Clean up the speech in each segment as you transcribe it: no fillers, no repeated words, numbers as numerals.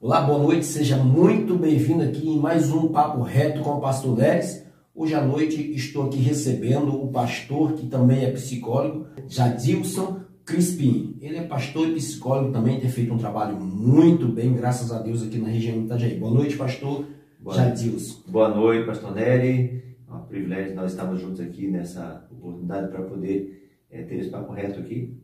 Olá, boa noite, seja muito bem-vindo aqui em mais um Papo Reto com o Pastor Leris. Hoje à noite estou aqui recebendo o pastor que também é psicólogo, Jadilson Crispim. Ele é pastor e psicólogo também, tem feito um trabalho muito bem, graças a Deus, aqui na região de Itajaí. Boa noite, pastor Jadilson. Boa noite, pastor Nery. É um privilégio nós estarmos juntos aqui nessa oportunidade para poder ter esse papo reto aqui,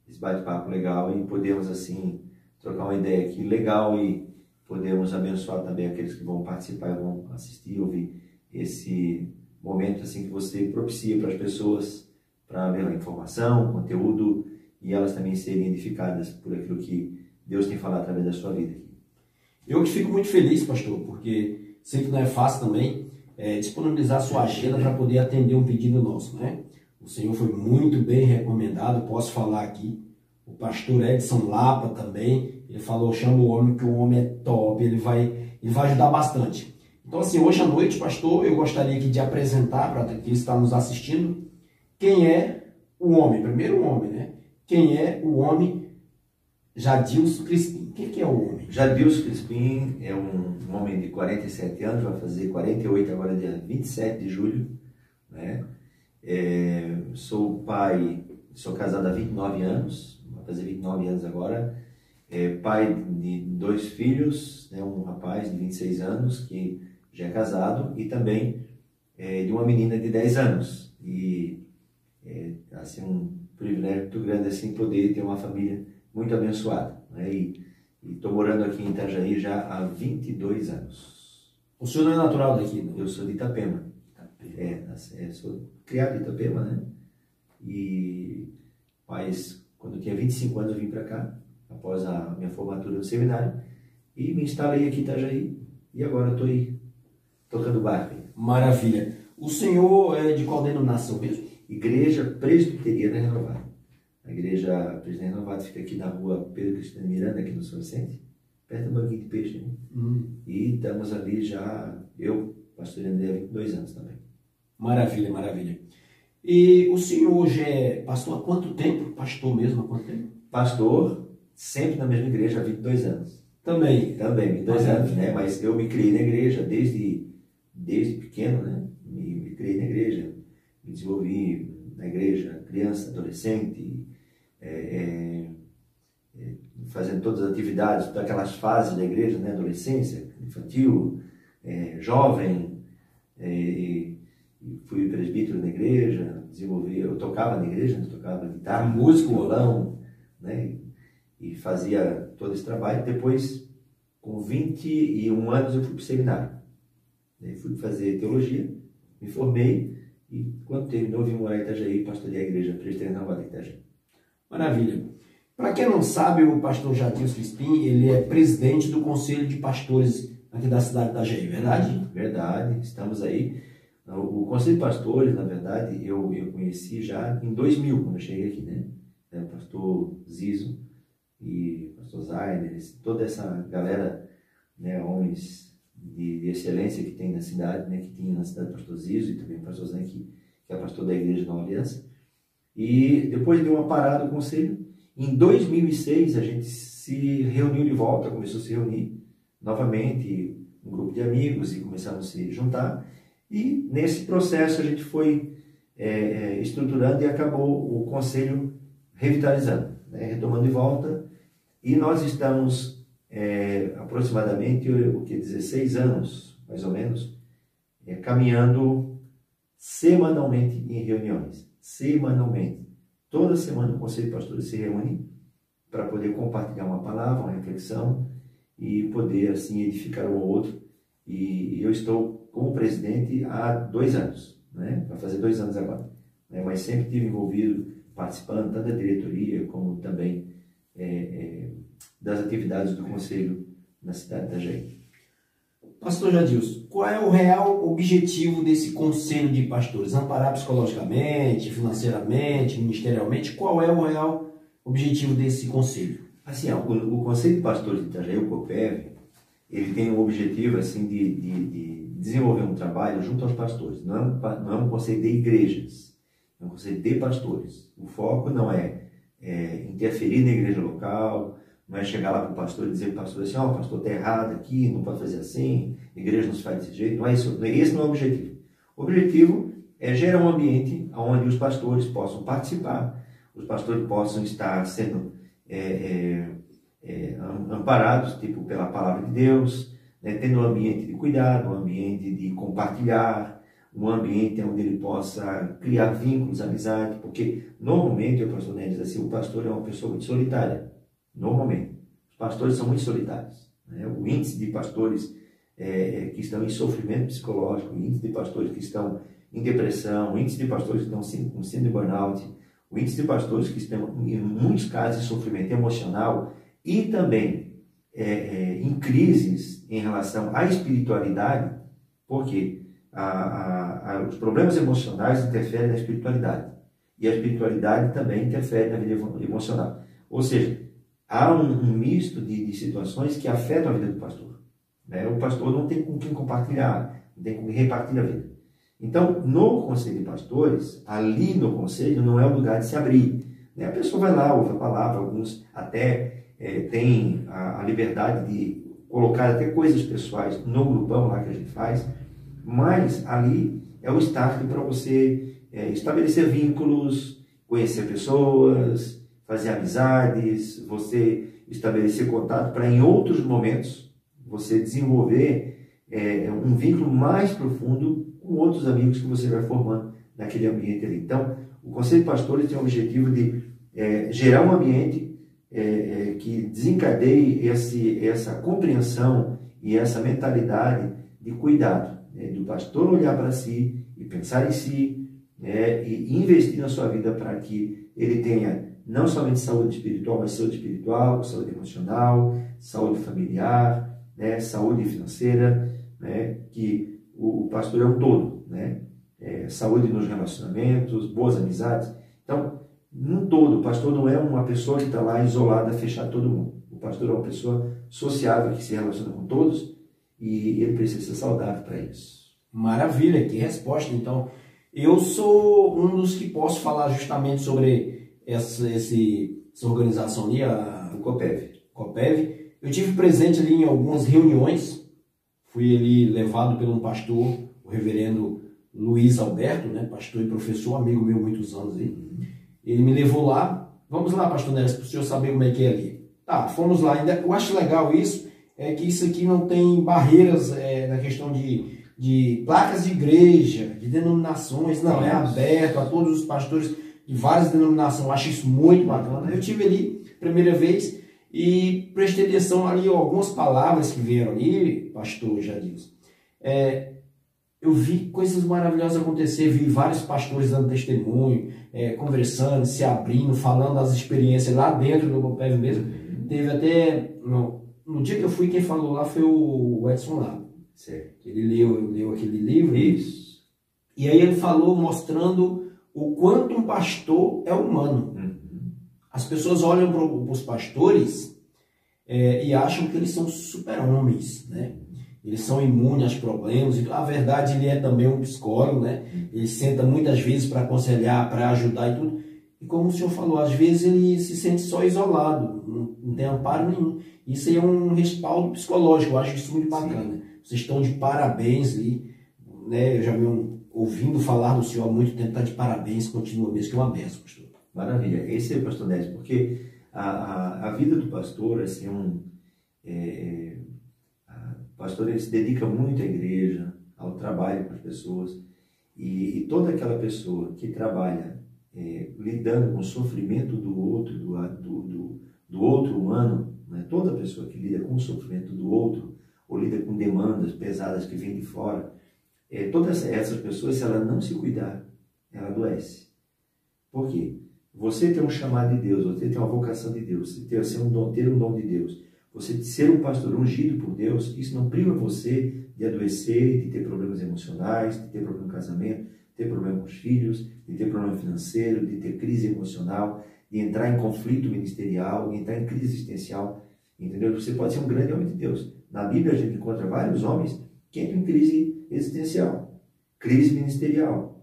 esse bate-papo legal e podermos assim trocar uma ideia aqui legal e podemos abençoar também aqueles que vão participar e vão assistir, ouvir esse momento assim que você propicia para as pessoas, para ver a informação, conteúdo e elas também serem edificadas por aquilo que Deus tem falado através da sua vida. Eu que fico muito feliz, pastor, porque sei que não é fácil também disponibilizar a sua agenda para poder atender um pedido nosso, né? O Senhor foi muito bem recomendado, posso falar aqui. O pastor Edson Lapa também, ele falou, chama o homem que o homem é top, ele vai ajudar bastante. Então assim, hoje à noite, pastor, eu gostaria aqui de apresentar para quem está nos assistindo, quem é o homem, primeiro o homem, né? Quem é o homem Jadilson Crispim? Quem que é o homem? Jadilson Crispim é um homem de 47 anos, vai fazer 48 agora, dia 27 de julho, né? Sou pai, sou casado há 29 anos, vai fazer 29 anos agora, pai de 2 filhos, né? Um rapaz de 26 anos que já é casado e também de uma menina de 10 anos. E assim, um privilégio muito grande assim, poder ter uma família muito abençoada, né? E estou morando aqui em Itajaí já há 22 anos. O senhor não é natural daqui, não? Eu sou de Itapema. Sou criado em Itapema, né? Mas quando eu tinha 25 anos eu vim para cá, após a minha formatura no seminário, e me instalei aqui em Itajaí, e agora estou aí, tocando barco. Maravilha. O senhor é de qual denominação mesmo? Igreja Presbiteriana Renovada. A Igreja Presbiteriana Renovada fica aqui na rua Pedro Cristiano Miranda, aqui no São Vicente, perto do Banquinho de Peixe, né? E estamos ali já, eu pastoreando há 22 anos também. Maravilha, maravilha. E o senhor hoje é pastor há quanto tempo? Pastor mesmo há quanto tempo? Pastor, sempre na mesma igreja há 22 anos. Também, 22 anos, né? Mas eu me criei na igreja desde pequeno, né? Me criei na igreja, me desenvolvi na igreja, criança, adolescente, fazendo todas as atividades daquelas fases da igreja, né? Adolescência, infantil, jovem, fui presbítero na igreja, eu tocava na igreja, eu tocava guitarra, música, violão, né? E fazia todo esse trabalho. Depois, com 21 anos, eu fui para o seminário. Fui fazer teologia, me formei e, quando terminou, vim morar em Itajaí, pastoreei a igreja Presbiteriana Renovada em Itajaí. Maravilha. Para quem não sabe, o pastor Jadilson Crispim, ele é presidente do Conselho de Pastores aqui da cidade de Itajaí, verdade? Verdade, estamos aí. O Conselho de Pastores, na verdade, eu conheci já em 2000, quando eu cheguei aqui, né? O pastor Zizo e o pastor Zainer, toda essa galera, né, homens de excelência que tem na cidade, né, que tinha na cidade o pastor Zizo e também o pastor Zainer, que é pastor da Igreja Nova Aliança. E depois de uma parada do conselho, em 2006 a gente se reuniu de volta, começou a se reunir novamente, um grupo de amigos, e começamos a se juntar. E nesse processo a gente foi estruturando e acabou o conselho revitalizando, né, retomando de volta. E nós estamos aproximadamente 16 anos, mais ou menos, caminhando semanalmente em reuniões. Semanalmente. Toda semana o Conselho de Pastores se reúne para poder compartilhar uma palavra, uma reflexão e poder assim edificar um ao outro. E eu estou como presidente há 2 anos, né? Vai fazer 2 anos agora, né? Mas sempre estive envolvido, participando tanto da diretoria como também das atividades do Conselho na cidade de Itajaí. Pastor Jadilson, qual é o real objetivo desse Conselho de Pastores? Amparar psicologicamente, financeiramente, ministerialmente? Qual é o real objetivo desse conselho? Assim, o Conselho de Pastores de Itajaí, o COPEV, ele tem um objetivo assim, de desenvolver um trabalho junto aos pastores. Não é um conselho de igrejas, é um conselho de pastores. O foco não é interferir na igreja local, não é chegar lá para o pastor e dizer para o pastor assim, ó, o pastor está errado aqui, não pode fazer assim, a igreja não se faz desse jeito. Não é isso, esse não é o objetivo. O objetivo é gerar um ambiente onde os pastores possam participar, os pastores possam estar sendo amparados, tipo, pela palavra de Deus, né, tendo um ambiente de cuidado, um ambiente de compartilhar, um ambiente onde ele possa criar vínculos, amizade, porque normalmente, o pastor Né diz assim, o pastor é uma pessoa muito solitária, normalmente. Os pastores são muito solitários, né? O índice de pastores que estão em sofrimento psicológico, o índice de pastores que estão em depressão, o índice de pastores que estão com síndrome de burnout, o índice de pastores que estão, em muitos casos, em sofrimento emocional e também em crises em relação à espiritualidade, porque os problemas emocionais interferem na espiritualidade e a espiritualidade também interfere na vida emocional. Ou seja, há um misto de situações que afetam a vida do pastor, né? O pastor não tem com quem compartilhar, não tem com quem repartir a vida. Então, no conselho de pastores, ali no conselho, não é o lugar de se abrir, né? A pessoa vai lá, ouve a palavra, alguns até têm a liberdade de colocar até coisas pessoais no grupão lá que a gente faz, mas ali é o start para você estabelecer vínculos, conhecer pessoas, fazer amizades, você estabelecer contato para em outros momentos você desenvolver um vínculo mais profundo com outros amigos que você vai formando naquele ambiente ali. Então, o Conselho de Pastores tem o objetivo de gerar um ambiente que desencadeie essa compreensão e essa mentalidade de cuidado, né, do pastor olhar para si e pensar em si, né, e investir na sua vida para que ele tenha não somente saúde espiritual, mas saúde espiritual, saúde emocional, saúde familiar, né, saúde financeira, né, que o pastor é um todo, né, saúde nos relacionamentos, boas amizades. Então, num todo, o pastor não é uma pessoa que está lá isolada, fechada todo mundo. O pastor é uma pessoa sociável que se relaciona com todos e ele precisa ser saudável para isso. Maravilha, que resposta. Então, eu sou um dos que posso falar justamente sobre essa organização ali, o COPEV. Eu tive presente ali em algumas reuniões, fui ali levado por um pastor, o reverendo Luiz Alberto, né, pastor e professor, amigo meu há muitos anos aí. Ele me levou lá, vamos lá, pastor Neres, para o senhor saber como é que é ali. Tá, fomos lá. Eu acho legal isso, que isso aqui não tem barreiras na questão de placas de igreja, de denominações, não, é aberto a todos os pastores de várias denominações. Eu acho isso muito bacana. Eu tive ali, primeira vez, e prestei atenção ali algumas palavras que vieram ali, pastor Jadilson. Eu vi coisas maravilhosas acontecer, vi vários pastores dando testemunho, conversando, se abrindo, falando das experiências lá dentro do COPEV mesmo. Teve até, no dia que eu fui, quem falou lá foi o Edson Lago. Certo. Ele leu aquele livro. Isso. E aí ele falou mostrando o quanto um pastor é humano. As pessoas olham para os pastores e acham que eles são super-homens, né? Eles são imunes aos problemas. E a verdade, ele é também um psicólogo, né? Ele senta muitas vezes para aconselhar, para ajudar e tudo. E como o senhor falou, às vezes ele se sente só isolado, não tem amparo nenhum. Isso aí é um respaldo psicológico, eu acho isso muito bacana. Sim. Vocês estão de parabéns ali, né? Eu já venho ouvindo falar do senhor há muito tempo, está de parabéns, continua mesmo, que é uma benção, pastor. Maravilha. Esse é o pastor Nédio, porque a vida do pastor, assim, o pastor ele se dedica muito à igreja, ao trabalho com as pessoas, e toda aquela pessoa que trabalha lidando com o sofrimento do outro, do outro humano, né? Toda pessoa que lida com o sofrimento do outro, ou lida com demandas pesadas que vêm de fora, todas essas pessoas, se ela não se cuidar, ela adoece. Por quê? Você ter um chamado de Deus, você ter uma vocação de Deus, ter um dom de Deus, você ser um pastor ungido por Deus, isso não priva você de adoecer, de ter problemas emocionais, de ter problema no casamento, de ter problema com os filhos, de ter problema financeiro, de ter crise emocional, de entrar em conflito ministerial, de entrar em crise existencial, entendeu? Você pode ser um grande homem de Deus. Na Bíblia a gente encontra vários homens que entram em crise existencial, crise ministerial.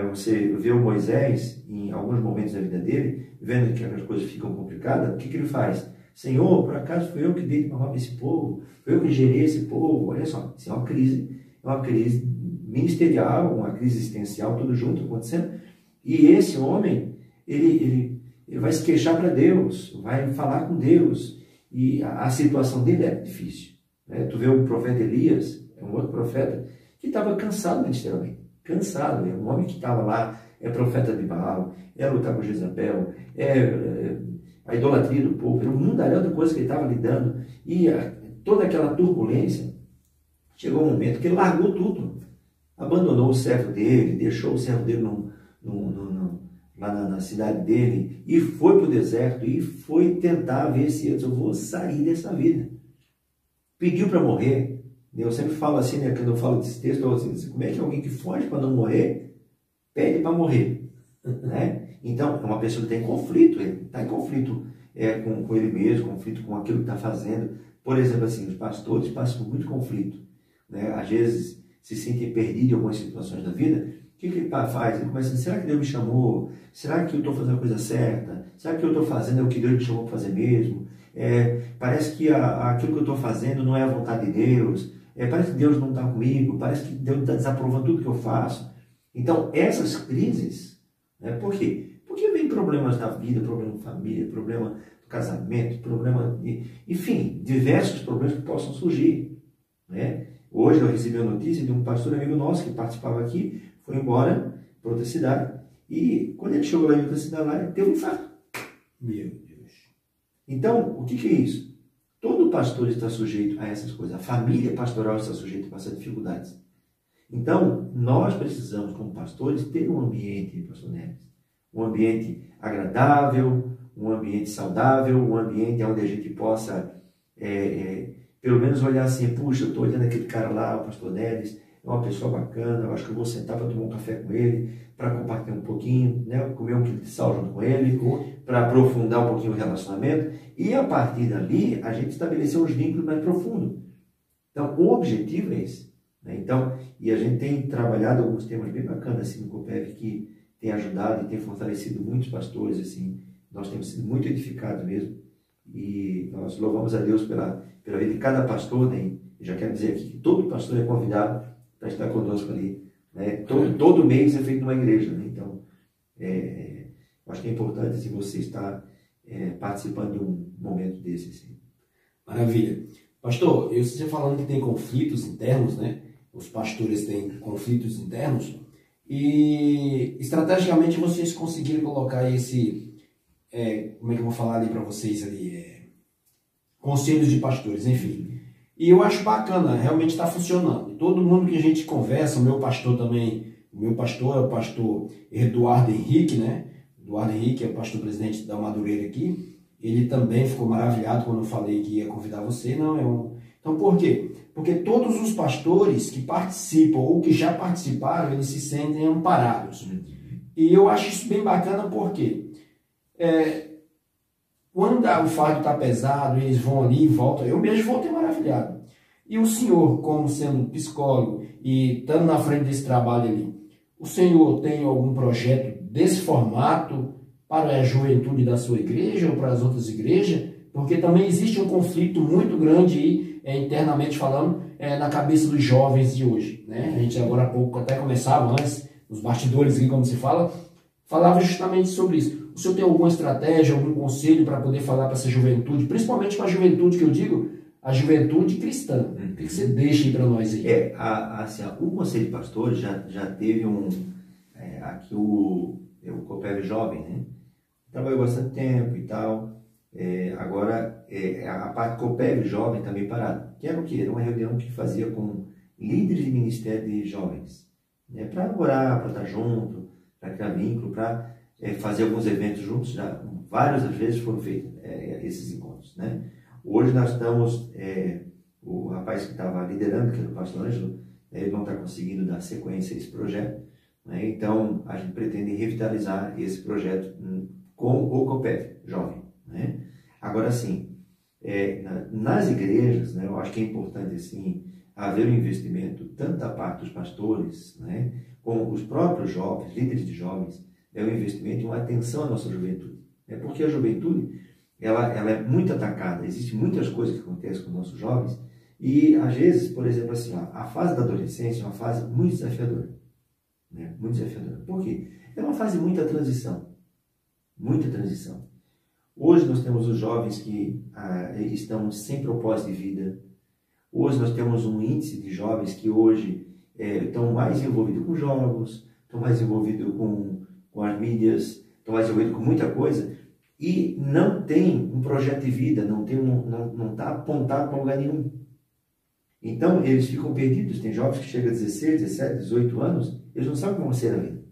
Você vê o Moisés, em alguns momentos da vida dele, vendo que as coisas ficam complicadas, o que ele faz? Senhor, por acaso foi eu que dei de mamar para esse povo? Foi eu que gerei esse povo? Olha só, isso é uma crise ministerial, uma crise existencial, tudo junto acontecendo. E esse homem, ele vai se queixar para Deus, vai falar com Deus. E a situação dele é difícil. Né? Tu vê o profeta Elias, é um outro profeta, que estava cansado ministerialmente. Cansado, é um homem que estava lá, é profeta de Baal, é lutar com Jezabel, a idolatria do povo, era um mundaréu de coisas que ele estava lidando. E toda aquela turbulência, chegou um momento que ele largou tudo. Abandonou o servo dele, deixou o servo dele lá na cidade dele, e foi para o deserto, e foi tentar ver se eu vou sair dessa vida. Pediu para morrer. Eu sempre falo assim, né, quando eu falo desse texto, eu falo assim, como é que alguém que foge para não morrer, pede para morrer? Né? Então, é uma pessoa que tem conflito, ele está em conflito com ele mesmo, conflito com aquilo que está fazendo. Por exemplo, assim, os pastores passam por muito conflito. Né? Às vezes, se sentem perdidos em algumas situações da vida. O que ele faz? Ele começa a dizer, será que Deus me chamou? Será que eu estou fazendo a coisa certa? Será que eu estou fazendo é o que Deus me chamou para fazer mesmo? Parece que aquilo que eu estou fazendo não é a vontade de Deus. Parece que Deus não está comigo. Parece que Deus está desaprovando tudo que eu faço. Então, essas crises, né, por quê? Porque vem problemas da vida, problema de família, problema do casamento, problema de, enfim, diversos problemas que possam surgir. Né? Hoje eu recebi a notícia de um pastor amigo nosso que participava aqui, foi embora para outra cidade, e quando ele chegou lá em outra cidade, lá, ele teve um infarto. Meu Deus. Então, o que é isso? Todo pastor está sujeito a essas coisas. A família pastoral está sujeita a essas dificuldades. Então, nós precisamos, como pastores, ter um ambiente, pastor Neves, um ambiente agradável, um ambiente saudável, um ambiente onde a gente possa, pelo menos olhar assim, puxa, eu estou olhando aquele cara lá, o pastor Neves, é uma pessoa bacana, eu acho que eu vou sentar para tomar um café com ele, para compartilhar um pouquinho, né, comer um quilo de sal junto com ele, para aprofundar um pouquinho o relacionamento, e a partir dali, a gente estabelecer uns vínculos mais profundos. Então, o objetivo é esse. Né? Então, e a gente tem trabalhado alguns temas bem bacanas assim, no COPEV, que tem ajudado e tem fortalecido muitos pastores, assim, nós temos sido muito edificados mesmo, e nós louvamos a Deus pela vida de cada pastor, né? Eu já quero dizer aqui que todo pastor é convidado para estar conosco ali, né? Todo mês é feito numa igreja, né? Então, eu acho que é importante se você estar participando de um momento desse, assim. Maravilha. Pastor, você falando que tem conflitos internos, né? Os pastores têm conflitos internos, e estrategicamente vocês conseguiram colocar esse, como é que eu vou falar ali para vocês ali, conselhos de pastores, enfim. E eu acho bacana, realmente está funcionando. Todo mundo que a gente conversa, o meu pastor também, o meu pastor é o pastor Eduardo Henrique, né? Eduardo Henrique é o pastor presidente da Madureira aqui. Ele também ficou maravilhado quando eu falei que ia convidar você. Então, por quê? Porque todos os pastores que participam ou que já participaram, eles se sentem amparados. E eu acho isso bem bacana porque quando o fardo está pesado, eles vão ali e voltam. Eu mesmo voltei maravilhado. E o senhor, como sendo psicólogo e estando na frente desse trabalho ali, o senhor tem algum projeto desse formato para a juventude da sua igreja ou para as outras igrejas? Porque também existe um conflito muito grande aí, internamente falando, na cabeça dos jovens de hoje. Né? A gente agora há pouco até começava antes, nos bastidores aqui, como se fala, falava justamente sobre isso. O senhor tem alguma estratégia, algum conselho para poder falar para essa juventude, principalmente para a juventude que eu digo, a juventude cristã? O que você deixa aí para nós aí? O Conselho de Pastores já teve aqui o COPEV Jovem, né? Trabalhou bastante tempo e tal. Agora, a parte COPEV Jovem também parada. Que era o quê? Era uma reunião que fazia com líderes de ministério de jovens, né? Para orar, para estar junto, para criar vínculo, para fazer alguns eventos juntos. Já várias vezes foram feitos esses encontros, né? Hoje nós estamos, o rapaz que estava liderando, que era o pastor Ângelo, ele não está conseguindo dar sequência a esse projeto, né? Então a gente pretende revitalizar esse projeto com o COPEV Jovem, né? Agora sim, nas igrejas, né, eu acho que é importante assim, haver um investimento tanto da parte dos pastores, né, como os próprios jovens, líderes de jovens, um investimento e uma atenção à nossa juventude, né? Porque a juventude ela é muito atacada. Existem muitas coisas que acontecem com os nossos jovens e, às vezes, por exemplo, assim, ó, a fase da adolescência é uma fase muito desafiadora. Né? Muito desafiadora. Por quê? É uma fase de muita transição. Muita transição. Hoje nós temos os jovens que estão sem propósito de vida. Hoje nós temos um índice de jovens que hoje estão mais envolvidos com jogos, estão mais envolvidos com as mídias, estão mais envolvidos com muita coisa e não tem um projeto de vida, não está apontado para lugar nenhum. Então eles ficam perdidos. Tem jovens que chegam a 16, 17, 18 anos, eles não sabem como ser a vida.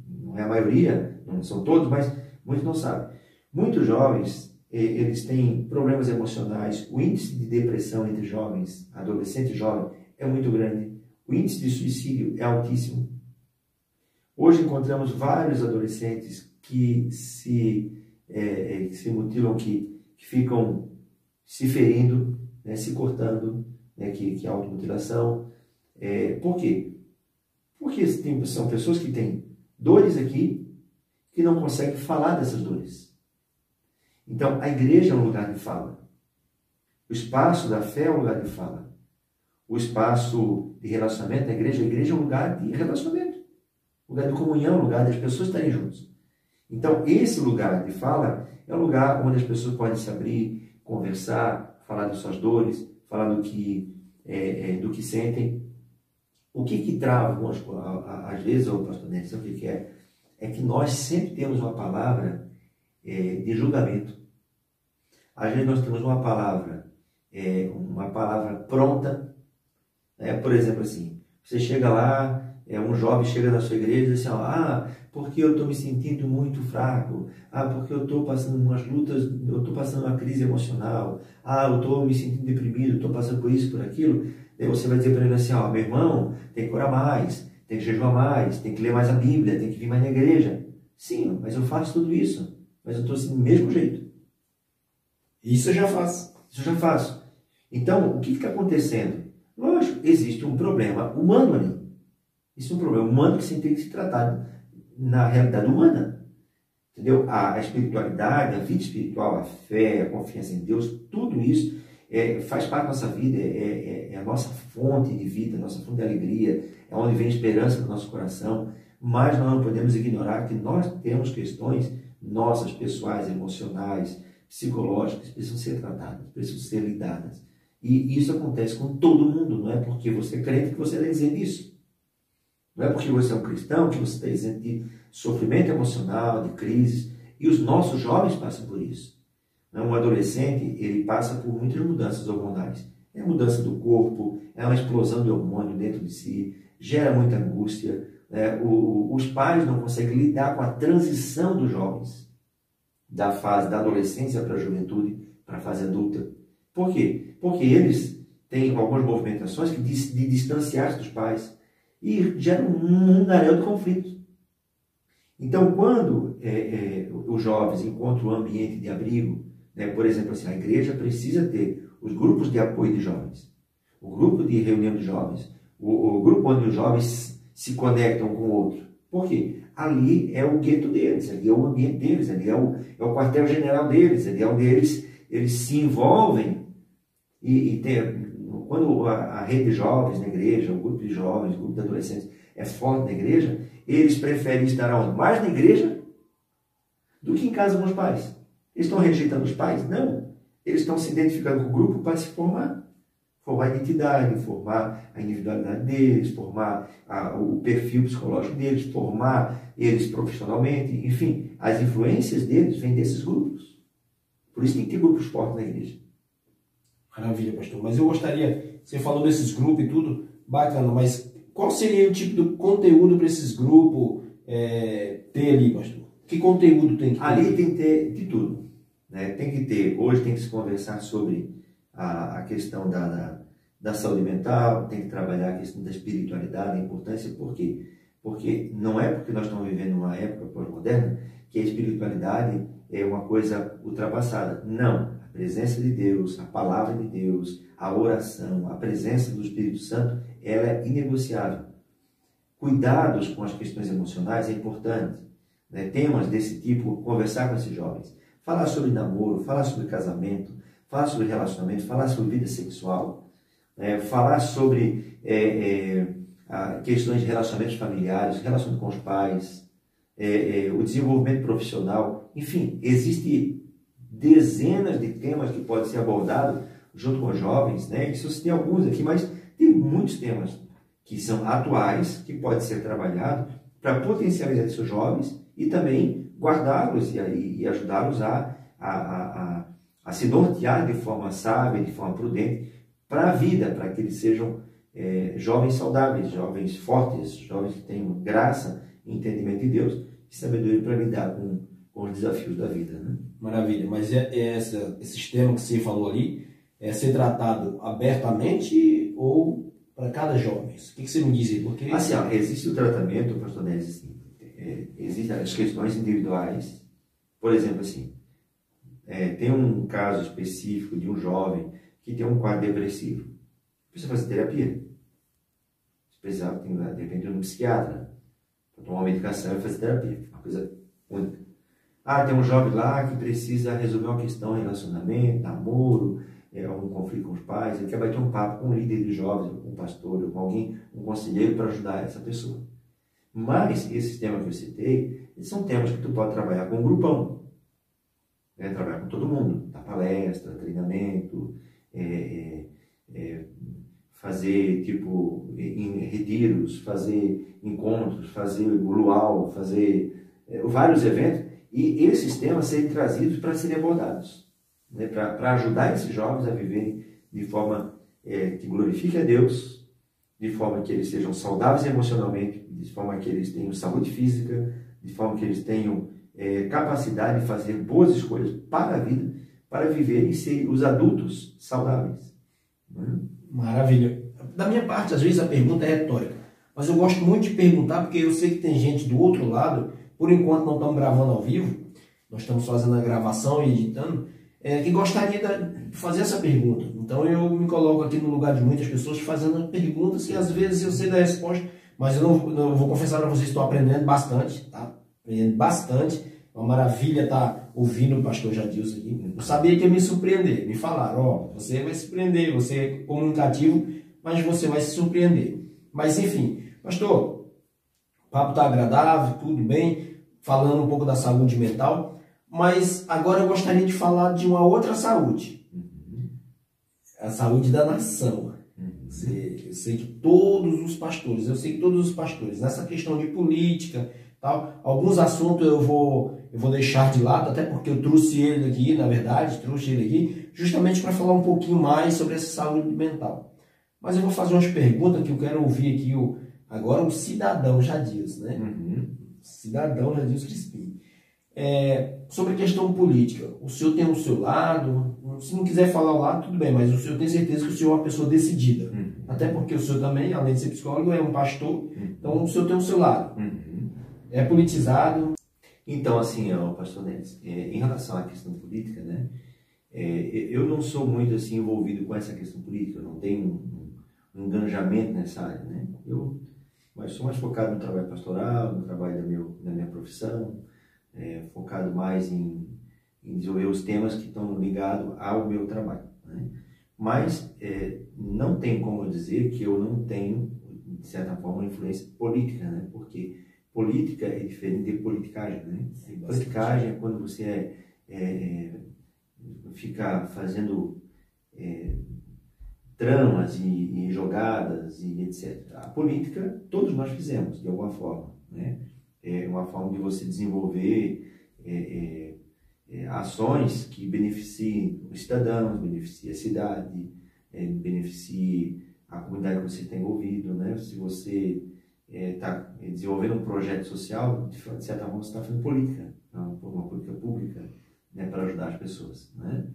Não é a maioria, não são todos, mas muitos não sabem. Muitos jovens, eles têm problemas emocionais. O índice de depressão entre jovens, adolescentes e jovens, é muito grande. O índice de suicídio é altíssimo. Hoje encontramos vários adolescentes que se mutilam, que ficam se ferindo, né, se cortando, né, que é automutilação. Por quê? Porque são pessoas que têm dores aqui, que não conseguem falar dessas dores. Então, a igreja é um lugar de fala. O espaço da fé é um lugar de fala. O espaço de relacionamento da igreja, a igreja é um lugar de relacionamento, lugar de comunhão, lugar das pessoas estarem juntas. Então, esse lugar de fala é um lugar onde as pessoas podem se abrir, conversar, falar de suas dores, falar do que sentem. O que trava, às vezes, o pastor Neto, sabe o que é? É que nós sempre temos uma palavra de julgamento. Às vezes nós temos uma palavra pronta, né? Por exemplo, assim, você chega lá, um jovem chega na sua igreja e diz assim, porque eu estou me sentindo muito fraco, porque eu estou passando umas lutas, eu estou passando uma crise emocional, eu estou me sentindo deprimido, estou passando por isso, por aquilo. Daí você vai dizer para ele assim, meu irmão, tem que orar mais, tem que jejuar mais, tem que ler mais a Bíblia, tem que vir mais na igreja. Sim, mas eu faço tudo isso, mas eu estou assim do mesmo jeito. Isso eu já faço. Isso eu já faço. Então, o que está acontecendo? Lógico, existe um problema humano ali. Isso é um problema humano que tem que se tratar na realidade humana. Entendeu? A espiritualidade, a vida espiritual, a fé, a confiança em Deus, tudo isso faz parte da nossa vida, é a nossa fonte de vida, a nossa fonte de alegria, é onde vem a esperança do nosso coração. Mas nós não podemos ignorar que nós temos questões nossas, pessoais, emocionais, psicológicas, que precisam ser tratadas, precisam ser lidadas. E isso acontece com todo mundo, não é porque você é crente que você está dizendo isso. Não é porque você é um cristão que você está dizendo de sofrimento emocional, de crises. E os nossos jovens passam por isso. Um adolescente, ele passa por muitas mudanças hormonais. É a mudança do corpo, é uma explosão de hormônio dentro de si, gera muita angústia. Os pais não conseguem lidar com a transição dos jovens, da fase da adolescência para a juventude, para a fase adulta. Por quê? Porque eles têm algumas movimentações de distanciar-se dos pais e geram um mundaréu de conflitos. Então, quando os jovens encontram um ambiente de abrigo, né, por exemplo, assim, a igreja precisa ter os grupos de apoio de jovens, o grupo de reunião de jovens, o grupo onde os jovens se conectam com o outro. Por quê? Ali é o gueto deles, ali é o ambiente deles, ali é o quartel-general deles, ali é onde eles se envolvem. Quando a rede de jovens na igreja, o grupo de jovens, o grupo de adolescentes é forte na igreja, eles preferem estar onde? Mais na igreja do que em casa com os pais. Eles estão rejeitando os pais? Não. Eles estão se identificando com o grupo para se formar. Formar a identidade, formar a individualidade deles, formar o perfil psicológico deles, formar eles profissionalmente, enfim, as influências deles vêm desses grupos. Por isso tem que ter grupos fortes na igreja. Maravilha, pastor. Mas eu gostaria, você falou desses grupos e tudo, bacana, mas qual seria o tipo de conteúdo para esses grupos ter ali, pastor? Que conteúdo tem que ter? Ali tem que ter de tudo. Né? Hoje tem que se conversar sobre a questão da saúde mental, tem que trabalhar a questão da espiritualidade, a importância. Por quê? Porque não é porque nós estamos vivendo uma época pós-moderna que a espiritualidade é uma coisa ultrapassada. Não. A presença de Deus, a palavra de Deus, a oração, a presença do Espírito Santo, ela é inegociável. Cuidados com as questões emocionais é importante. Né? Temas desse tipo, conversar com esses jovens. falar sobre namoro, falar sobre casamento, falar sobre relacionamento, falar sobre vida sexual, falar sobre questões de relacionamentos familiares, relação com os pais, o desenvolvimento profissional, enfim, existem dezenas de temas que podem ser abordados junto com os jovens, né? Isso tem alguns aqui, mas tem muitos temas que são atuais, que podem ser trabalhados para potencializar esses jovens e também guardá-los e ajudá-los a se nortear de forma sábia, de forma prudente, para a vida, para que eles sejam jovens saudáveis, jovens fortes, jovens que tenham graça e entendimento de Deus e sabedoria para lidar com os desafios da vida, né? Maravilha, mas esse tema que você falou ali é ser tratado abertamente ou para cada jovem? O que você me diz aí? Porque... Assim, existe o tratamento, pastor Nézio, assim, existem as questões individuais. Por exemplo, assim, tem um caso específico de um jovem que tem um quadro depressivo. Precisa fazer terapia. Precisava, de repente, um psiquiatra para tomar uma medicação e fazer terapia. Uma coisa única. Tem um jovem lá que precisa resolver uma questão de relacionamento, namoro, algum conflito com os pais. Ele quer bater um papo com um líder de jovens, com um pastor, ou com alguém, um conselheiro para ajudar essa pessoa. Mas esses temas que eu citei, eles são temas que tu pode trabalhar com um grupão. Trabalhar com todo mundo, dar palestra, treinamento, fazer em retiros, fazer encontros, fazer luau, fazer vários eventos, e esses temas serem trazidos para serem abordados, né? Para ajudar esses jovens a viverem de forma que glorifique a Deus, de forma que eles sejam saudáveis emocionalmente, de forma que eles tenham saúde física, de forma que eles tenham capacidade de fazer boas escolhas para a vida, para viver e ser os adultos saudáveis. Maravilha. Da minha parte, às vezes a pergunta é retórica, mas eu gosto muito de perguntar porque eu sei que tem gente do outro lado, por enquanto não estamos gravando ao vivo, nós estamos fazendo a gravação e editando, que gostaria de fazer essa pergunta. Então eu me coloco aqui no lugar de muitas pessoas fazendo perguntas que às vezes eu sei da resposta, mas eu não vou confessar para vocês que estou aprendendo bastante, tá? Aprendendo bastante. É uma maravilha estar ouvindo o pastor Jadilson aqui. Eu sabia que ia me surpreender. Me falaram, você vai se surpreender, você é comunicativo, mas você vai se surpreender. Mas enfim, pastor, o papo está agradável, tudo bem, falando um pouco da saúde mental, mas agora eu gostaria de falar de uma outra saúde. A saúde da nação. Eu sei que todos os pastores, nessa questão de política, tal, alguns assuntos eu vou deixar de lado, até porque eu trouxe ele aqui, justamente para falar um pouquinho mais sobre essa saúde mental. Mas eu vou fazer umas perguntas que eu quero ouvir aqui agora o cidadão Jadilson, né? Cidadão Jadilson Crispim. Sobre a questão política, o senhor tem o seu lado, se não quiser falar o lado, tudo bem, mas o senhor tem certeza que o senhor é uma pessoa decidida. Até porque o senhor também, além de ser psicólogo, é um pastor, então o senhor tem o seu lado. É politizado. Então, assim, pastor Nézio, em relação à questão política, né, eu não sou muito assim envolvido com essa questão política, eu não tenho um engajamento nessa área, né? Mas sou mais focado no trabalho pastoral, no trabalho da minha profissão, focado mais em desenvolver os temas que estão ligados ao meu trabalho, né? Mas não tem como eu dizer que eu não tenho, de certa forma, uma influência política, né? Porque política é diferente de politicagem, né? Politicagem é quando você fica fazendo tramas e jogadas e etc. A política, todos nós fizemos, de alguma forma, né? É uma forma de você desenvolver ações que beneficiem os cidadãos, beneficiem a cidade, beneficiem a comunidade que você está envolvido, né? Se você está desenvolvendo um projeto social, de certa forma você está fazendo política, uma política pública, né, para ajudar as pessoas, né?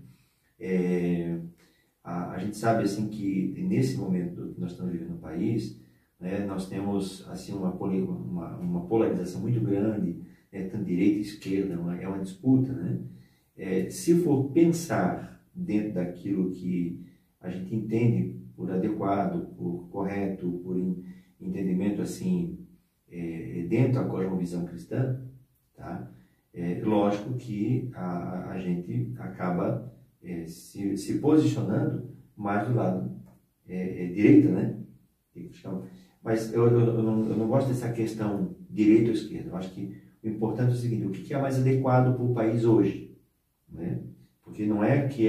A gente sabe assim que nesse momento que nós estamos vivendo no país, né, nós temos assim uma polarização muito grande, tanto direita e esquerda, é uma disputa, né? Se for pensar dentro daquilo que a gente entende por adequado, por correto, por entendimento assim, dentro da cosmovisão cristã, tá? É lógico que a gente acaba se posicionando mais do lado direita, né? Mas eu não gosto dessa questão direita ou esquerda. Eu acho que o importante é o seguinte: o que é mais adequado para o país hoje, né? Porque não é que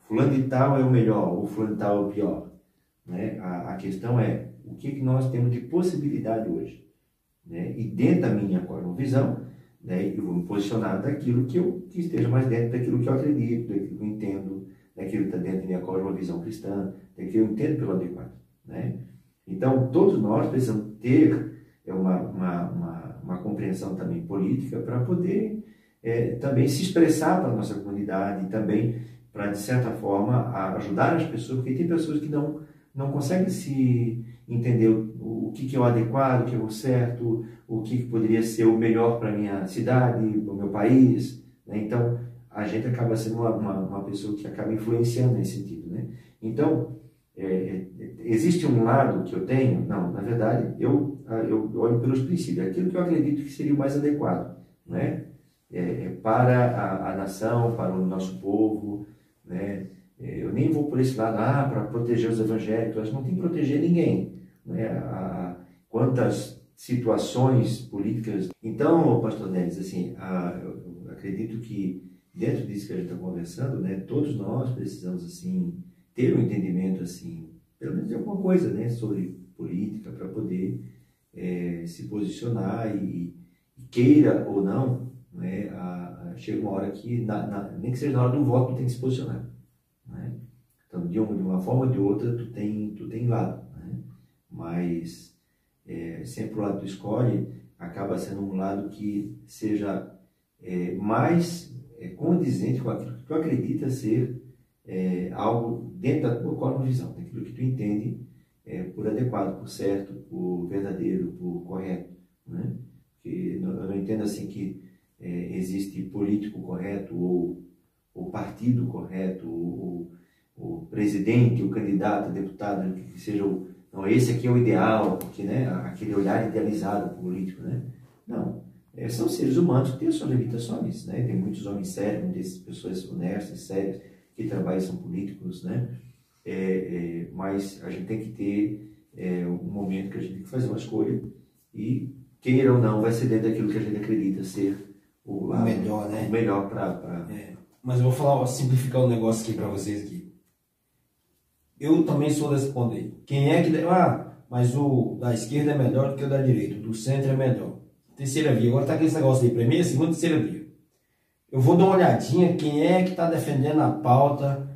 fulano de tal é o melhor ou fulano de tal é o pior, né? A questão é o que nós temos de possibilidade hoje, né? E dentro da minha cosmovisão, né, eu vou me posicionar daquilo que esteja mais dentro daquilo que eu acredito, daquilo que eu entendo, daquilo que está dentro da minha cosmovisão cristã, daquilo que eu entendo pelo adequado, né? Então, todos nós precisamos ter uma compreensão também política para poder também se expressar para a nossa comunidade e também para, de certa forma, ajudar as pessoas, porque tem pessoas que não conseguem se entender o que é o adequado, o que é o certo, o que poderia ser o melhor para a minha cidade, para o meu país, né? Então, a gente acaba sendo uma pessoa que acaba influenciando nesse sentido, né? Então, existe um lado que eu tenho? Não, na verdade, eu olho pelos princípios, aquilo que eu acredito que seria o mais adequado, né? Para a nação, para o nosso povo, né? Eu nem vou por esse lado, para proteger os evangélicos. Acho que não tem que proteger ninguém, né? Quantas situações políticas. Então, pastor Neves, assim, eu acredito que dentro disso que a gente está conversando, né, todos nós precisamos, assim, ter um entendimento, assim, pelo menos de alguma coisa, né, sobre política, para poder se posicionar e queira ou não, né, chega uma hora que, nem que seja na hora do voto, tu tem que se posicionar, né? Então, de uma forma ou de outra, tu tem lado, né? Mas sempre o lado que tu escolhe acaba sendo um lado que seja mais condizente com aquilo que tu acredita ser algo dentro da tua cosmovisão, daquilo que tu entende por adequado, por certo, por verdadeiro, por correto, né? Porque eu não entendo assim que existe político correto ou partido correto ou presidente, o candidato, o deputado, que seja não, esse aqui é o ideal, porque, né, aquele olhar idealizado político, né? Não, são seres humanos que têm as suas limitações, né? Tem muitos homens sérios, muitas pessoas honestas, sérias, que trabalham, são políticos, né? Mas a gente tem que ter um momento que a gente tem que fazer uma escolha e, queira ou não, vai ser dentro daquilo que a gente acredita ser o melhor, né? O melhor para... Mas eu vou simplificar um negócio aqui para vocês aqui. Eu também sou desse ponto aí. Quem é que... mas o da esquerda é melhor do que o da direita. O do centro é melhor. Terceira via. Agora tá aquele negócio aí. Primeira, segunda, terceira via. Eu vou dar uma olhadinha quem é que está defendendo a pauta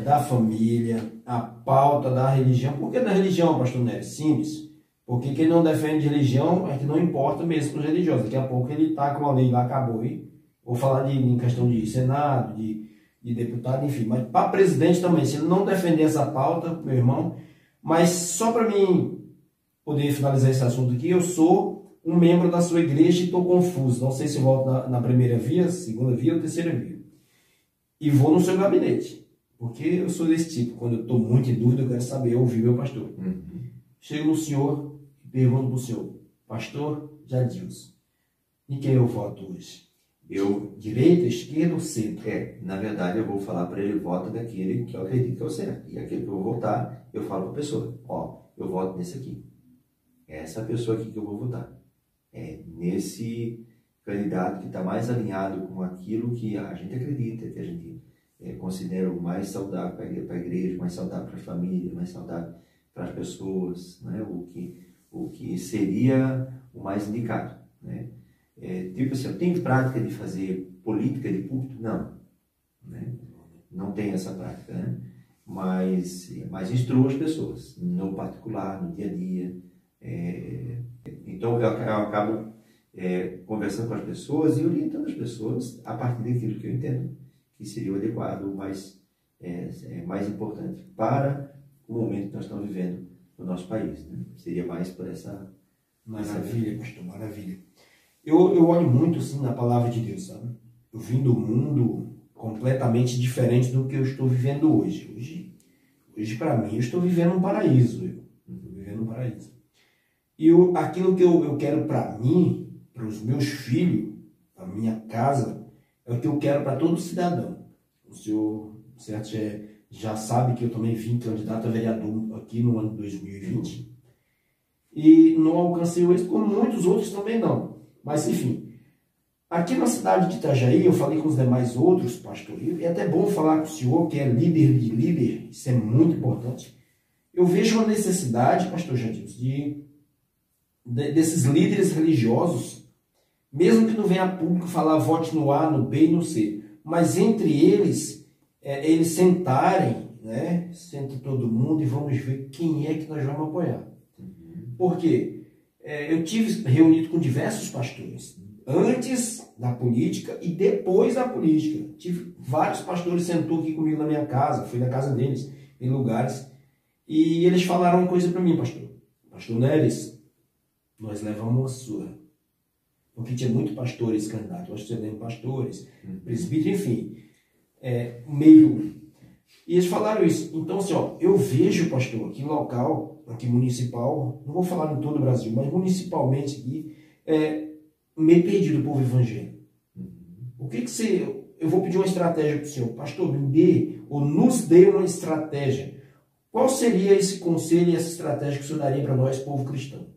da família, a pauta da religião. Por que da religião, pastor Neves? Simples. Porque quem não defende religião é que não importa mesmo para os religiosos. Daqui a pouco ele está com a lei lá, acabou aí. Vou falar em questão de Senado, de deputado, enfim. Mas para presidente também, se ele não defender essa pauta, meu irmão. Mas só para mim poder finalizar esse assunto aqui, eu sou um membro da sua igreja e estou confuso. Não sei se volto na primeira via, segunda via ou terceira via. E vou no seu gabinete. Porque eu sou desse tipo. Quando eu estou muito em dúvida, eu quero saber, ouvir meu pastor. Chego no senhor e pergunto para o senhor: pastor Jadilson, em quem eu voto hoje? Direita, esquerda ou centro? Na verdade, eu vou falar para ele: vota daquele que eu acredito que é o certo. E aquele que eu vou votar, eu falo para a pessoa: eu voto nesse aqui. É essa pessoa aqui que eu vou votar. É nesse candidato que está mais alinhado com aquilo que a gente acredita, que a gente considera o mais saudável para a igreja, mais saudável para a família, mais saudável para as pessoas, né? O que seria o mais indicado, né? Tipo assim, eu tenho prática de fazer política de púlpito? Não, né? Não tenho essa prática, né? Mas instruo as pessoas, no particular, no dia a dia. Então eu acabo conversando com as pessoas e orientando as pessoas a partir daquilo que eu entendo que seria o adequado, o mais importante para o momento que nós estamos vivendo no nosso país, né? Seria mais por essa... Maravilha, pastor, maravilha. Eu olho muito, assim, na palavra de Deus, sabe? Eu vim do mundo completamente diferente do que eu estou vivendo hoje. Hoje para mim, eu estou vivendo um paraíso. Estou vivendo um paraíso. E aquilo que eu quero para mim, para os meus filhos, a minha casa, é o que eu quero para todo cidadão. O senhor, certo, já sabe que eu também vim candidato a vereador aqui no ano 2020 e não alcancei o êxito, como muitos outros também não. Mas, enfim, aqui na cidade de Itajaí, eu falei com os demais outros, pastor, e é até bom falar com o senhor, que é líder de líder, isso é muito importante. Eu vejo uma necessidade, pastor Jadilson, desses líderes religiosos, mesmo que não venha a público falar vote no A, no B e no C, mas entre eles, eles sentarem, né? Senta todo mundo e vamos ver quem é que nós vamos apoiar. Porque eu tive reunido com diversos pastores, antes da política e depois da política. Tive vários pastores sentou aqui comigo na minha casa, fui na casa deles, em lugares, e eles falaram uma coisa para mim, pastor. Pastor Neres, nós levamos uma surra. Porque tinha muitos pastores candidatos, nós tivemos pastores, presbíteros, enfim, meio... E eles falaram isso. Então, assim, ó, eu vejo, pastor, aqui local, aqui municipal, não vou falar em todo o Brasil, mas municipalmente aqui, meio perdido o povo evangélico. O que você... Eu vou pedir uma estratégia para o senhor. Pastor, me dê, ou nos dê uma estratégia. Qual seria esse conselho e essa estratégia que o senhor daria para nós, povo cristão?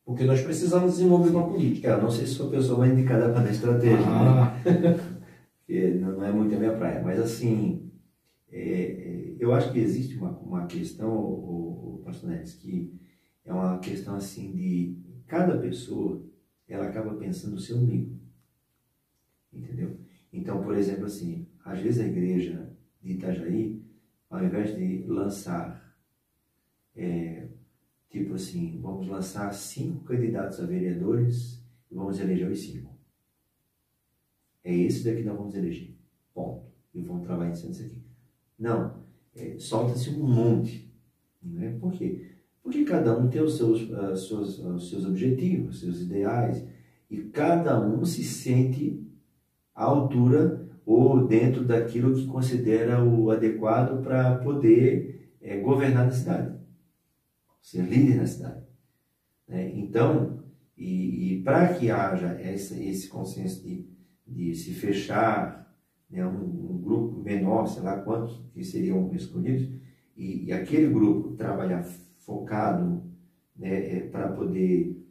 Porque nós precisamos desenvolver uma política. Eu não sei se sou a pessoa mais indicada para dar estratégia, né? Porque não é muito a minha praia. Mas, assim, eu acho que existe uma questão, o pastor Neres, que é uma questão, assim, de cada pessoa, ela acaba pensando no seu umbigo. Entendeu? Então, por exemplo, assim, às vezes a igreja de Itajaí, ao invés de lançar, tipo assim, vamos lançar 5 candidatos a vereadores e vamos eleger os 5. É esse daqui que nós vamos eleger. Ponto. E vamos trabalhar em cima disso aqui. Não. Solta-se um monte. Né? Por quê? Porque cada um tem os seus objetivos, os seus ideais, e cada um se sente à altura ou dentro daquilo que considera o adequado para poder governar na cidade, ser líder na cidade. Então, e para que haja esse consenso de se fechar, né, um grupo menor, sei lá quantos que seriam escolhidos, e aquele grupo trabalhar focado, né, para poder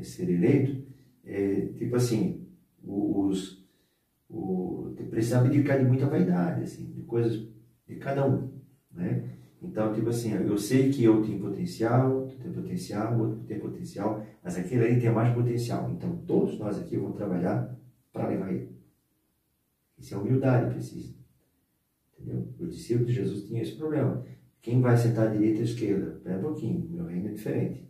ser eleito, tipo assim, precisa abdicar de muita vaidade, assim, de coisas de cada um, né? Então, tipo assim, eu sei que eu tenho potencial, tu tem potencial, outro tem potencial, mas aquele ali tem mais potencial. Então, todos nós aqui vamos trabalhar para levar ele. Isso é humildade, precisa. Entendeu? O discípulo de Jesus tinha esse problema. Quem vai sentar à direita ou à esquerda? Espera um pouquinho, meu reino é diferente.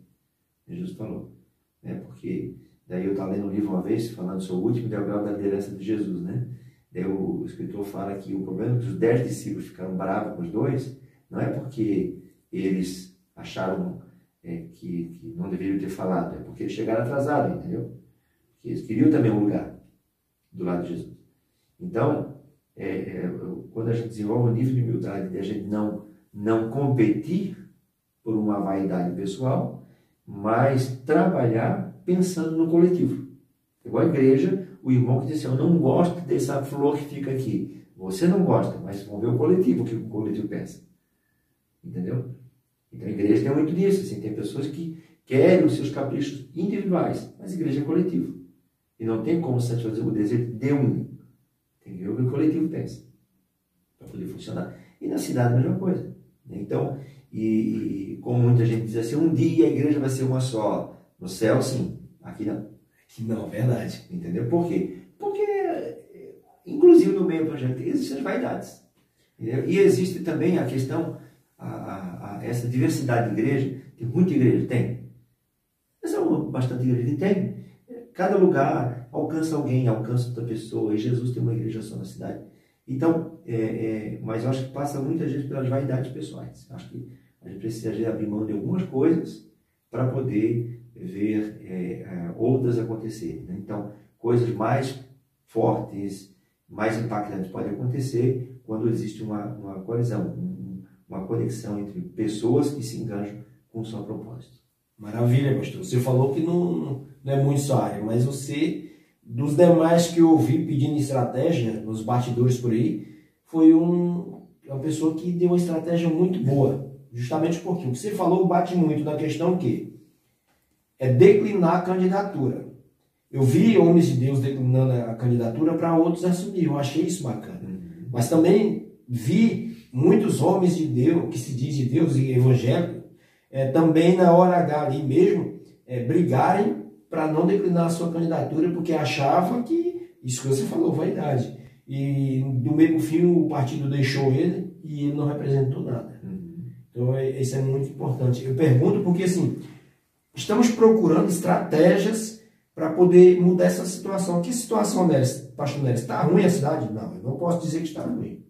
Jesus falou. Né? Porque daí eu estava lendo um livro uma vez, falando sobre o último degrau da liderança de Jesus, né? Daí o escritor fala que o problema é que os 10 discípulos ficaram bravos com os 2, não é porque eles acharam que não deveriam ter falado, é porque eles chegaram atrasados, entendeu? Porque eles queriam também um lugar do lado de Jesus. Então, quando a gente desenvolve um nível de humildade de a gente não competir por uma vaidade pessoal, mas trabalhar pensando no coletivo. Igual a igreja, o irmão que diz assim, eu não gosto dessa flor que fica aqui. Você não gosta, mas vamos ver o coletivo, o que o coletivo pensa. Entendeu? Então a igreja tem muito disso. Assim, tem pessoas que querem os seus caprichos individuais, mas a igreja é coletivo. E não tem como satisfazer o desejo de um. Tem que ver o que o coletivo pensa, para poder funcionar. E na cidade a mesma coisa. Então, e como muita gente diz assim, um dia a igreja vai ser uma só. No céu, sim. Aqui não. Não, verdade. Entendeu? Por quê? Porque, inclusive no meio evangélico, existem as vaidades. Entendeu? E existe também a questão, essa diversidade de igreja. Tem muita igreja? Tem. Mas bastante igreja tem. Cada lugar alcança alguém, alcança outra pessoa. E Jesus tem uma igreja só na cidade. Então, mas eu acho que passa muita gente pelas vaidades pessoais. Acho que a gente precisa abrir mão de algumas coisas para poder ver outras acontecerem. Né? Então, coisas mais fortes, mais impactantes podem acontecer quando existe uma colisão, uma conexão entre pessoas que se engajam com o seu propósito. Maravilha, pastor. Você falou que não é muito sua área, mas você Dos demais que eu ouvi pedindo estratégia nos bastidores por aí, foi uma pessoa que deu uma estratégia muito boa. Justamente porque o que você falou bate muito na questão que é declinar a candidatura. Eu vi homens de Deus declinando a candidatura para outros assumir. Eu achei isso bacana. Mas também vi muitos homens de Deus, que se diz de Deus e evangélico, também na hora H ali mesmo, brigarem para não declinar a sua candidatura, porque achava que, isso que você falou, vaidade. E do meio pro fim o partido deixou ele e ele não representou nada. Então isso é muito importante. Eu pergunto porque assim, estamos procurando estratégias para poder mudar essa situação. Que situação, pastor Neres? Está ruim a cidade? Não, eu não posso dizer que está ruim.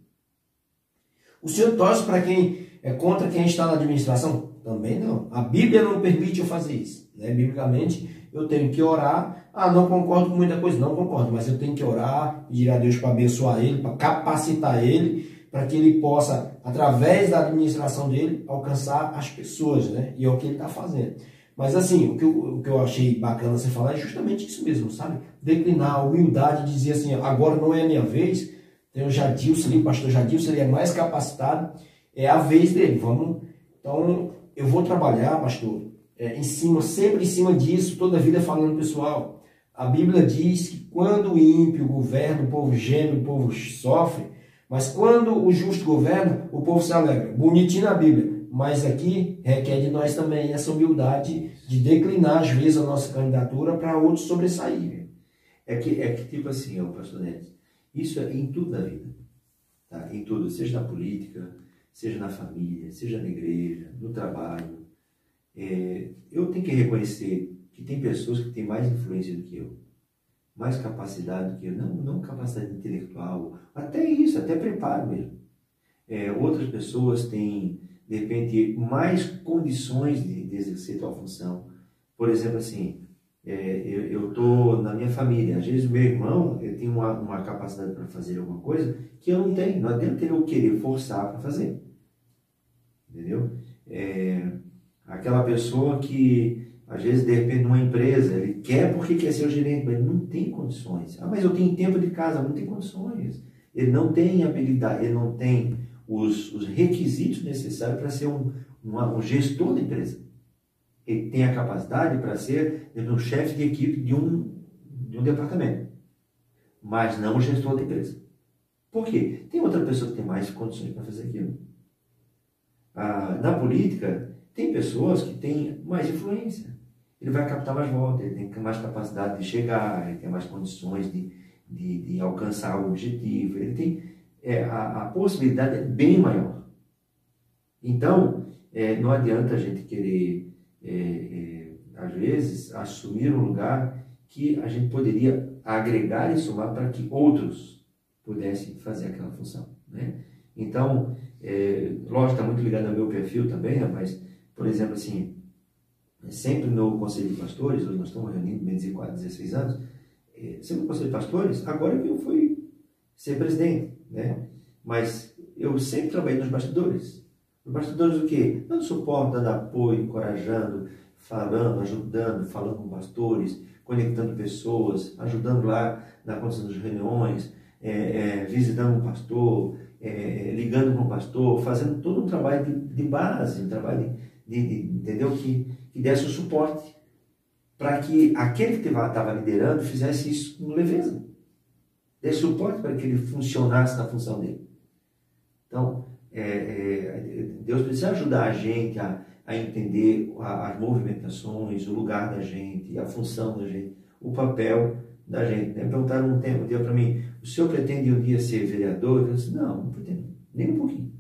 O senhor torce para quem é contra quem está na administração? Também não. A Bíblia não permite eu fazer isso. Né? Biblicamente, eu tenho que orar. Não concordo com muita coisa. Não concordo, mas eu tenho que orar, pedir a Deus para abençoar ele, para capacitar ele, para que ele possa, através da administração dele, alcançar as pessoas. Né? E é o que ele está fazendo. Mas assim, o que eu achei bacana você falar é justamente isso mesmo, sabe? Declinar a humildade, dizer assim, agora não é a minha vez, tem o Jadilson ali, o pastor Jadilson, ele é mais capacitado, é a vez dele, vamos. Então, eu vou trabalhar, pastor, sempre em cima disso, toda a vida falando, pessoal, a Bíblia diz que quando o ímpio governa, o povo geme, o povo sofre, mas quando o justo governa, o povo se alegra. Bonitinho na Bíblia. Mas aqui requer de nós também essa humildade de declinar, às vezes, a nossa candidatura para outros sobressaírem. É que tipo assim, pastor Neto, isso é em tudo na vida. Tá? Em tudo, seja na política, seja na família, seja na igreja, no trabalho. Eu tenho que reconhecer que tem pessoas que têm mais influência do que eu, mais capacidade do que eu, não capacidade intelectual, até isso, até preparo mesmo. Outras pessoas têm, de repente, mais condições de exercer tal função. Por exemplo, assim, eu estou na minha família, às vezes o meu irmão tem uma capacidade para fazer alguma coisa que eu não tenho, não adianta eu querer forçar para fazer. Entendeu? Aquela pessoa que, às vezes, de repente, numa empresa, ele quer porque quer ser o gerente, mas ele não tem condições. Mas eu tenho tempo de casa, não tem condições. Ele não tem habilidade, ele não tem os requisitos necessários para ser um gestor da empresa. Ele tem a capacidade para ser um chefe de equipe de um departamento, mas não o gestor da empresa. Por quê? Tem outra pessoa que tem mais condições para fazer aquilo. Na política, tem pessoas que têm mais influência. Ele vai captar mais votos, ele tem mais capacidade de chegar, ele tem mais condições de alcançar o objetivo, ele tem... a possibilidade é bem maior. Então, não adianta a gente querer, às vezes, assumir um lugar que a gente poderia agregar e somar para que outros pudessem fazer aquela função. Né? Então, lógico, está muito ligado ao meu perfil também, mas, por exemplo, assim, sempre no Conselho de Pastores, hoje nós estamos reunindo bem 16 anos, sempre no Conselho de Pastores, agora que eu fui ser presidente, né? Mas eu sempre trabalhei nos bastidores. Nos bastidores o quê? Dando suporte, dando apoio, encorajando, falando, ajudando, falando com pastores, conectando pessoas, ajudando lá na condição das reuniões, visitando um pastor, ligando com o pastor, fazendo todo um trabalho de base, um trabalho entendeu? Que desse o suporte para que aquele que estava liderando fizesse isso com leveza. Desse suporte para que ele funcionasse na função dele. Então, Deus precisa ajudar a gente a entender as movimentações, o lugar da gente, a função da gente, o papel da gente. Né? Perguntaram um dia para mim, o senhor pretende um dia ser vereador? Eu disse, não pretendo, nem um pouquinho.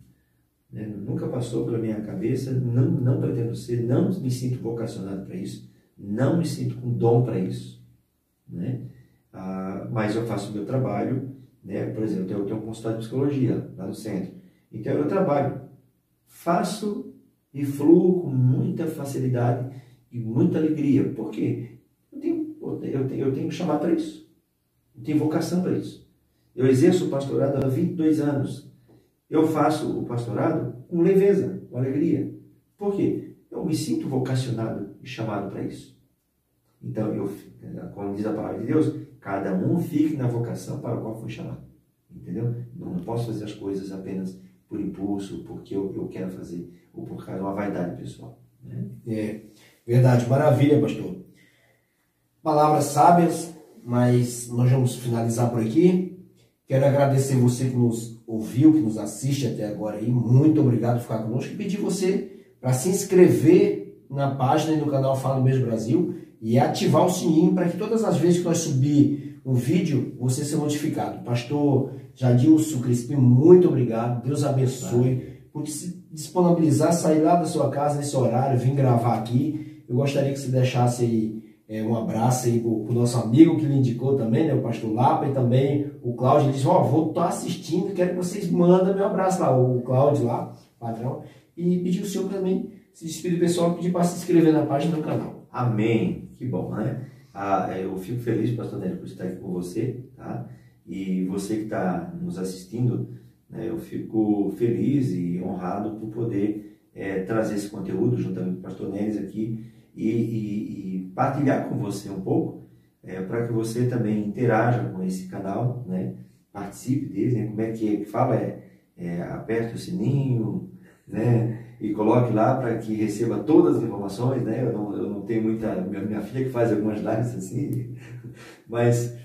Né? Nunca passou pela minha cabeça, não pretendo ser, não me sinto vocacionado para isso, não me sinto com dom para isso. Né? Mas eu faço o meu trabalho, né? Por exemplo, eu tenho um consultório de psicologia lá no centro. Então eu trabalho, faço e fluo com muita facilidade e muita alegria. Por quê? Eu tenho que chamar para isso. Eu tenho vocação para isso. Eu exerço o pastorado há 22 anos. Eu faço o pastorado com leveza, com alegria. Por quê? Eu me sinto vocacionado e chamado para isso. Então, como diz a palavra de Deus, cada um fique na vocação para a qual foi chamado. Entendeu? Não posso fazer as coisas apenas por impulso, porque eu quero fazer, ou por causa de uma vaidade pessoal. Né? É, verdade, maravilha, pastor. Palavras sábias, mas nós vamos finalizar por aqui. Quero agradecer você que nos ouviu, que nos assiste até agora aí. Muito obrigado por ficar conosco e pedir você para se inscrever na página e no canal Fala Mesmo Brasil e ativar o sininho para que todas as vezes que nós subir um vídeo, você seja notificado. Pastor Jadilson Crispim, muito obrigado. Deus abençoe por se disponibilizar, sair lá da sua casa nesse horário, vir gravar aqui. Eu gostaria que você deixasse aí um abraço aí para o nosso amigo que lhe indicou também, né, o pastor Lapa, e também o Cláudio. Ele disse, vou estar assistindo, quero que vocês mandem meu abraço lá, o Cláudio lá, patrão, e pedir o senhor também se despedir do pessoal, pedir para se inscrever na página do canal. Amém, que bom, né? Eu fico feliz, pastor Nélio, por estar aqui com você, tá? E você que está nos assistindo, né, eu fico feliz e honrado por poder trazer esse conteúdo juntamente com o pastor Nélio aqui e partilhar com você um pouco, para que você também interaja com esse canal, né? Participe dele, né? Como é que fala? Aperte o sininho, né? E coloque lá para que receba todas as informações, né? Eu não tenho muita... Minha filha que faz algumas lives assim, mas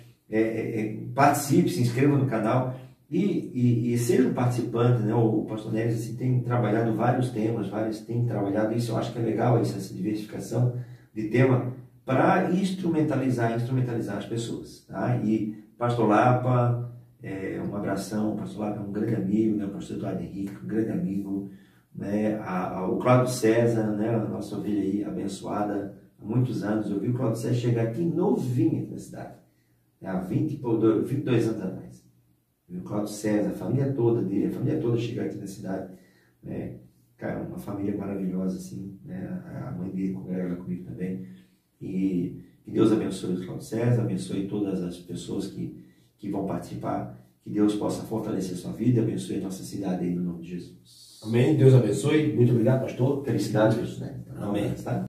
participe, se inscreva no canal e seja um participante, né? O pastor Neves assim, tem trabalhado vários temas, tem trabalhado isso, eu acho que é legal essa diversificação de tema para instrumentalizar as pessoas, tá? E pastor Lapa, um abração, o pastor Lapa é um grande amigo, né? O pastor Eduardo Henrique, um grande amigo, né? O Cláudio César, né? A nossa ovelha aí abençoada há muitos anos. Eu vi o Cláudio César chegar aqui novinho aqui na cidade, há 22 anos atrás. Eu vi o Cláudio César, a família toda dele, chegar aqui na cidade, né? Cara, uma família maravilhosa assim, né? A mãe dele congrega comigo também. E que Deus abençoe o Cláudio César, abençoe todas as pessoas que vão participar, que Deus possa fortalecer a sua vida, abençoe a nossa cidade aí no nome de Jesus. Amém. Deus abençoe. Muito obrigado, pastor. Felicidades, né? Amém. Tá?